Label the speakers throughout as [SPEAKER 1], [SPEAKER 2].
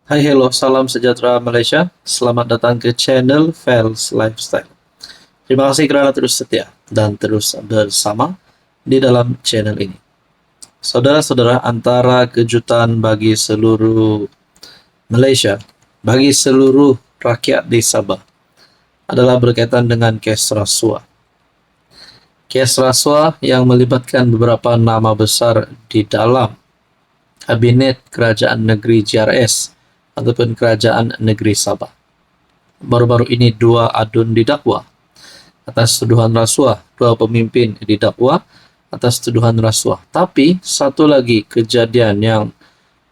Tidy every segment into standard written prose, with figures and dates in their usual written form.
[SPEAKER 1] Hai, hello, salam sejahtera Malaysia. Selamat datang ke channel Fels Lifestyle. Terima kasih kerana terus setia dan terus bersama di dalam channel ini. Saudara-saudara, antara kejutan bagi seluruh Malaysia, bagi seluruh rakyat di Sabah, adalah berkaitan dengan kes rasuah. Kes rasuah yang melibatkan beberapa nama besar di dalam Kabinet Kerajaan Negeri JRS ataupun Kerajaan Negeri Sabah. Baru-baru ini dua adun didakwa atas tuduhan rasuah, dua pemimpin didakwa atas tuduhan rasuah. Tapi satu lagi kejadian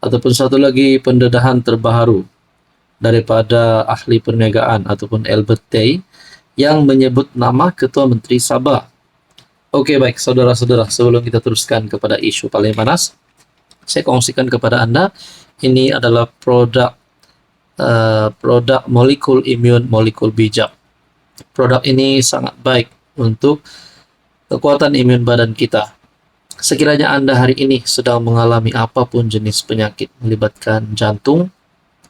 [SPEAKER 1] ataupun satu lagi pendedahan terbaru daripada ahli perniagaan ataupun Albert Tay yang menyebut nama Ketua Menteri Sabah. Okey, baik saudara-saudara, sebelum kita teruskan kepada isu paling panas, saya kongsikan kepada anda, ini adalah produk molekul imun, molekul bijak. Produk ini sangat baik untuk kekuatan imun badan kita. Sekiranya anda hari ini sedang mengalami apapun jenis penyakit, melibatkan jantung,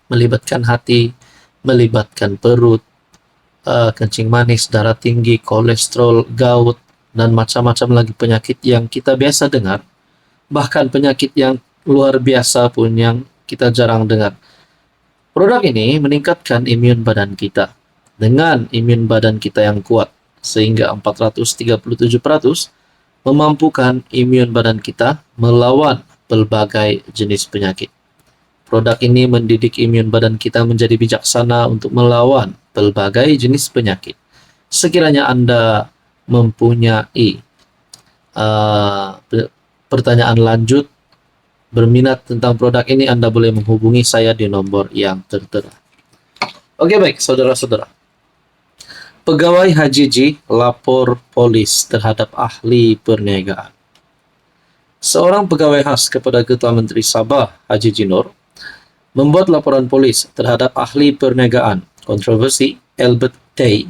[SPEAKER 1] melibatkan hati, melibatkan perut, kencing manis, darah tinggi, kolesterol, gout, dan macam-macam lagi penyakit yang kita biasa dengar, bahkan penyakit yang luar biasa pun yang kita jarang dengar. Produk ini meningkatkan imun badan kita. Dengan imun badan kita yang kuat, sehingga 437% memampukan imun badan kita melawan pelbagai jenis penyakit. Produk ini mendidik imun badan kita menjadi bijaksana untuk melawan pelbagai jenis penyakit. Sekiranya anda mempunyai pertanyaan lanjut, berminat tentang produk ini, anda boleh menghubungi saya di nomor yang tertera. Oke, baik saudara-saudara. Pegawai HJJ lapor polis terhadap ahli perniagaan. Seorang pegawai khas kepada Ketua Menteri Sabah, Haji Jinor, membuat laporan polis terhadap ahli perniagaan kontroversi Albert Tay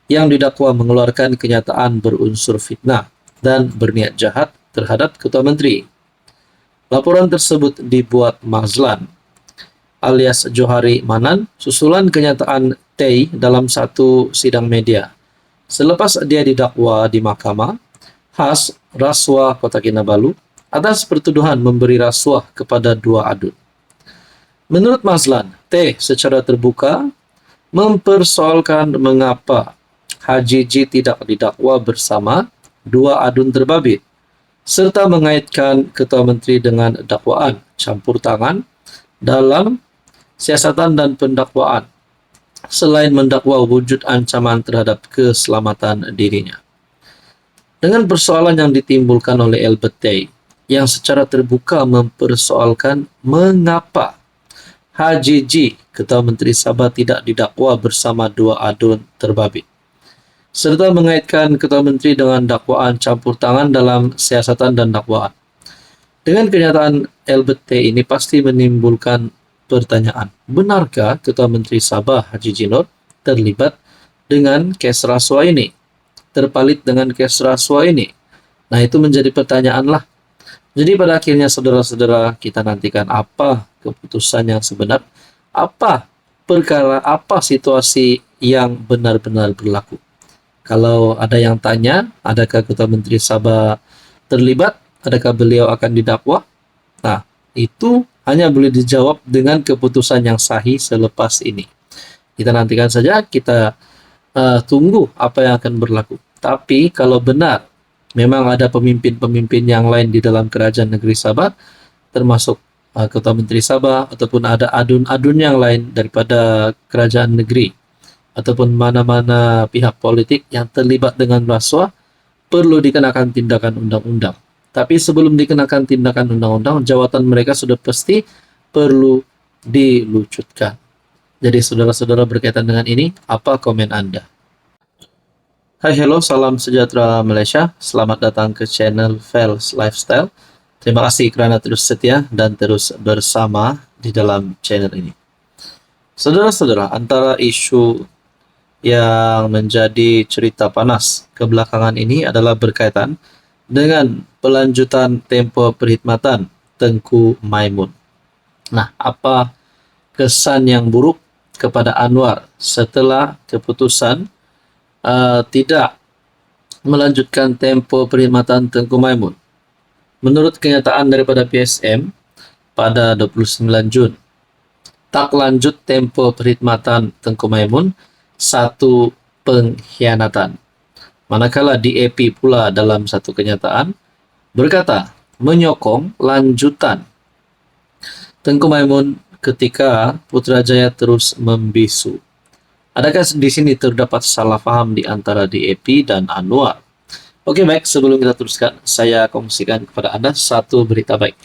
[SPEAKER 1] yang didakwa mengeluarkan kenyataan berunsur fitnah dan berniat jahat terhadap Ketua Menteri. Laporan tersebut dibuat Mazlan alias Johari Manan susulan kenyataan Tay dalam satu sidang media. Selepas dia didakwa di Mahkamah Khas Rasuah Kota Kinabalu atas pertuduhan memberi rasuah kepada dua adun. Menurut Mazlan, Tay secara terbuka mempersoalkan mengapa HJJ tidak didakwa bersama dua adun terbabit, serta mengaitkan Ketua Menteri dengan dakwaan campur tangan dalam siasatan dan pendakwaan, selain mendakwa wujud ancaman terhadap keselamatan dirinya. Dengan persoalan yang ditimbulkan oleh Albert Tay, yang secara terbuka mempersoalkan mengapa HJJ, Ketua Menteri Sabah, tidak didakwa bersama dua adun terbabit, serta mengaitkan Ketua Menteri dengan dakwaan campur tangan dalam siasatan dan dakwaan. Dengan kenyataan Albert Tay ini pasti menimbulkan pertanyaan, benarkah Ketua Menteri Sabah Haji Jinor terlibat dengan kes rasuah ini, terpalit dengan kes rasuah ini? Nah, itu menjadi pertanyaan lah. Jadi pada akhirnya saudara-saudara, kita nantikan apa keputusan yang sebenar, apa perkara, apa situasi yang benar-benar berlaku. Kalau ada yang tanya, adakah Ketua Menteri Sabah terlibat? Adakah beliau akan didakwa? Nah, itu hanya boleh dijawab dengan keputusan yang sahih selepas ini. Kita nantikan saja, kita tunggu apa yang akan berlaku. Tapi kalau benar, memang ada pemimpin-pemimpin yang lain di dalam Kerajaan Negeri Sabah, termasuk Ketua Menteri Sabah, ataupun ada adun-adun yang lain daripada Kerajaan Negeri, ataupun mana-mana pihak politik yang terlibat dengan rasuah, perlu dikenakan tindakan undang-undang. Tapi sebelum dikenakan tindakan undang-undang, jawatan mereka sudah pasti perlu dilucutkan. Jadi saudara-saudara, berkaitan dengan ini, apa komen Anda? Hai, hello, salam sejahtera Malaysia. Selamat datang ke channel Fels Lifestyle. Terima kasih kerana terus setia dan terus bersama di dalam channel ini. Saudara-saudara, antara isu yang menjadi cerita panas kebelakangan ini adalah berkaitan dengan pelanjutan tempoh perkhidmatan Tengku Maimun. Nah, apa kesan yang buruk kepada Anwar setelah keputusan tidak melanjutkan tempo perkhidmatan Tengku Maimun. Menurut kenyataan daripada PSM pada 29 Jun, tak lanjut tempo perkhidmatan Tengku Maimun satu pengkhianatan. Manakala DAP pula dalam satu kenyataan berkata menyokong lanjutan Tengku Maimun ketika Putrajaya terus membisu. Adakah di sini terdapat salah faham di antara DAP dan Anwar? Oke, baik, sebelum kita teruskan, saya kongsikan kepada Anda satu berita baik.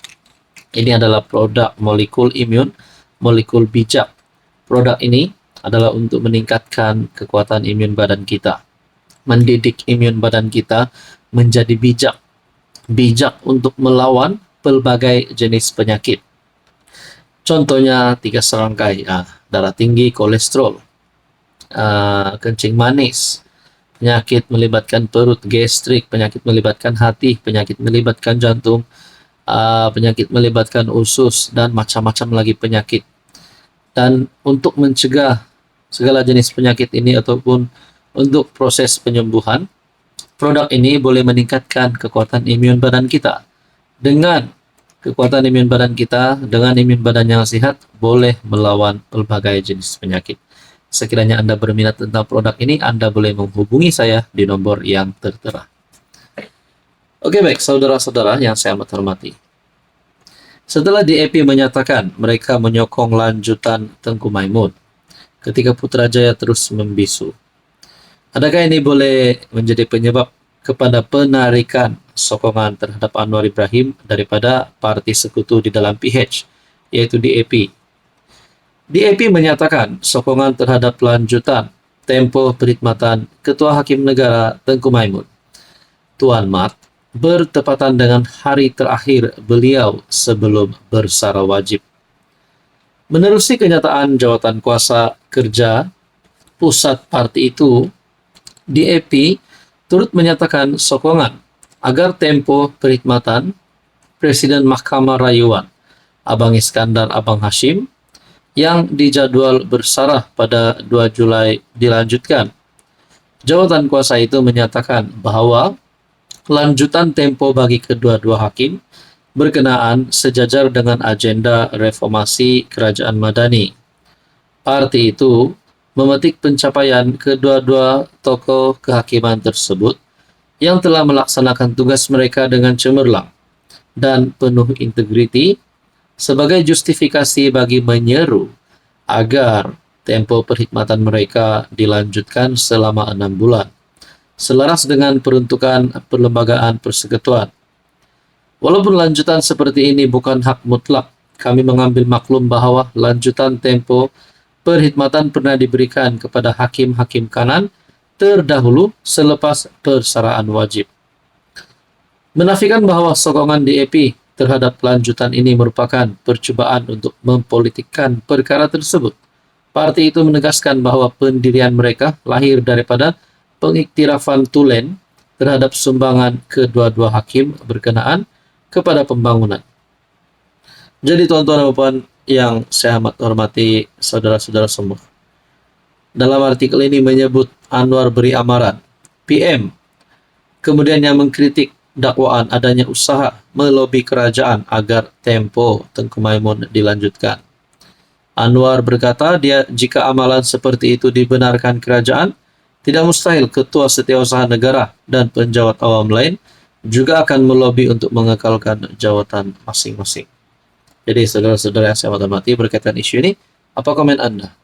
[SPEAKER 1] Ini adalah produk molekul imun, molekul bijak. Produk ini adalah untuk meningkatkan kekuatan imun badan kita, mendidik imun badan kita menjadi bijak. Bijak untuk melawan pelbagai jenis penyakit. Contohnya 3 serangkai, darah tinggi, kolesterol, kencing manis, penyakit melibatkan perut, gastrik, penyakit melibatkan hati, penyakit melibatkan jantung, penyakit melibatkan usus, dan macam-macam lagi penyakit. Dan untuk mencegah segala jenis penyakit ini ataupun untuk proses penyembuhan, produk ini boleh meningkatkan kekuatan imun badan kita. Dengan kekuatan imun badan kita, dengan imun badan yang sehat, boleh melawan pelbagai jenis penyakit. Sekiranya Anda berminat tentang produk ini, Anda boleh menghubungi saya di nomor yang tertera. Oke, baik, saudara-saudara yang saya amat hormati. Setelah DAP menyatakan mereka menyokong lanjutan Tengku Maimun ketika Putrajaya terus membisu, adakah ini boleh menjadi penyebab kepada penarikan sokongan terhadap Anwar Ibrahim daripada parti sekutu di dalam PH, yaitu DAP? DAP menyatakan sokongan terhadap lanjutan tempo perkhidmatan Ketua Hakim Negara Tengku Maimun, Tuan Mat, bertepatan dengan hari terakhir beliau sebelum bersara wajib. Menerusi kenyataan jawatan kuasa kerja pusat parti itu, DAP turut menyatakan sokongan agar tempo perkhidmatan Presiden Mahkamah Rayuan Abang Iskandar Abang Hashim yang dijadwal bersarah pada 2 Julai dilanjutkan. Jawatan kuasa itu menyatakan bahwa lanjutan tempo bagi kedua-dua hakim berkenaan sejajar dengan agenda reformasi kerajaan Madani. Parti itu memetik pencapaian kedua-dua tokoh kehakiman tersebut yang telah melaksanakan tugas mereka dengan cemerlang dan penuh integriti sebagai justifikasi bagi menyeru agar tempo perkhidmatan mereka dilanjutkan selama 6 bulan, selaras dengan peruntukan perlembagaan persekutuan. Walaupun lanjutan seperti ini bukan hak mutlak, kami mengambil maklum bahwa lanjutan tempo perkhidmatan pernah diberikan kepada hakim-hakim kanan terdahulu selepas persaraan wajib. Menafikan bahwa sokongan DAP terhadap lanjutan ini merupakan percubaan untuk mempolitikkan perkara tersebut. Parti itu menegaskan bahwa pendirian mereka lahir daripada pengiktirafan tulen terhadap sumbangan kedua-dua hakim berkenaan kepada pembangunan. Jadi tuan-tuan dan puan yang saya amat hormati saudara-saudara semua, dalam artikel ini menyebut Anwar beri amaran PM, kemudian yang mengkritik dakwaan adanya usaha melobi kerajaan agar tempo Tengku Maimun dilanjutkan. Anwar berkata jika amalan seperti itu dibenarkan kerajaan, tidak mustahil Ketua Setiausaha Negara dan penjawat awam lain juga akan melobi untuk mengekalkan jawatan masing-masing. Jadi saudara-saudara yang saya hormati berkaitan isu ini, apa komen Anda?